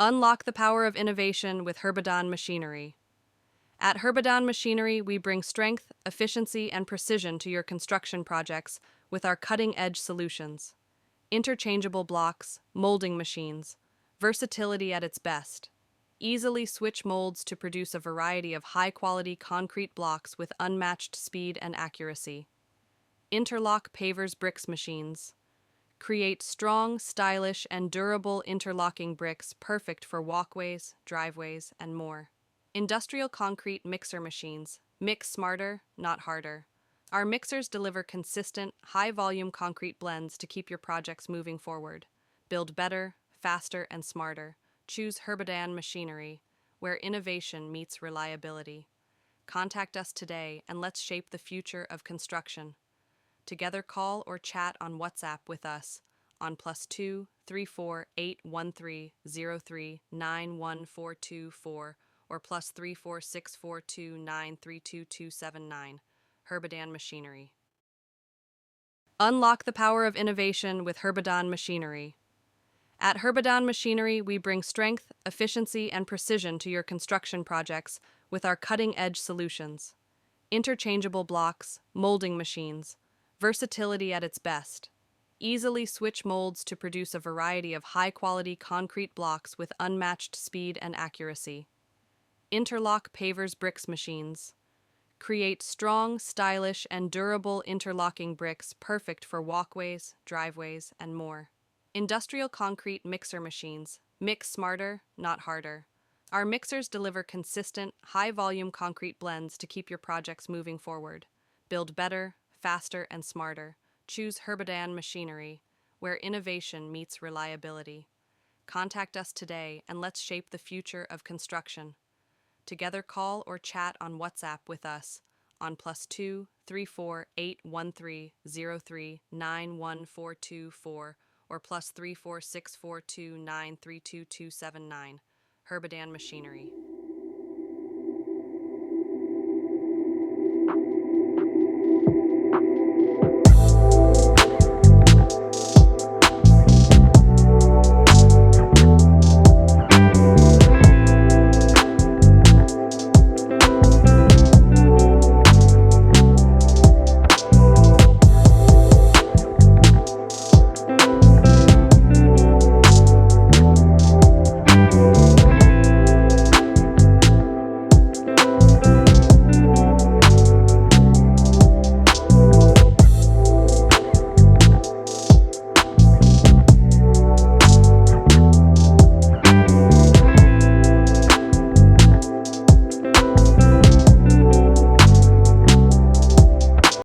Unlock the power of innovation with Herbedan Machinery. At Herbedan Machinery, we bring strength, efficiency, and precision to your construction projects with our cutting-edge solutions. Interchangeable blocks, molding machines, versatility at its best. Easily switch molds to produce a variety of high-quality concrete blocks with unmatched speed and accuracy. Interlock Pavers Bricks Machines. Create strong, stylish, and durable interlocking bricks perfect for walkways, driveways, and more. Industrial concrete mixer machines. Mix smarter, not harder. Our mixers deliver consistent, high-volume concrete blends to keep your projects moving forward. Build better, faster, and smarter. Choose Herbedan Machinery, where innovation meets reliability. Contact us today and let's shape the future of construction. Together, call or chat on WhatsApp with us on +2 34 813 03 91424 or +34 642 932279. Herbedan Machinery. Unlock the power of innovation with Herbedan Machinery. At Herbedan Machinery, we bring strength, efficiency, and precision to your construction projects with our cutting-edge solutions. Interchangeable blocks, molding machines, versatility at its best. Easily switch molds to produce a variety of high-quality concrete blocks with unmatched speed and accuracy. Interlock Pavers Bricks Machines. Create strong, stylish, and durable interlocking bricks perfect for walkways, driveways, and more. Industrial concrete mixer machines. Mix smarter, not harder. Our mixers deliver consistent, high-volume concrete blends to keep your projects moving forward. Build better, faster, and smarter. Choose Herbedan Machinery, where innovation meets reliability. Contact us today and let's shape the future of construction. Together, call or chat on WhatsApp with us on +2 34 813 03 91424 or +34 642 932279. Herbedan Machinery.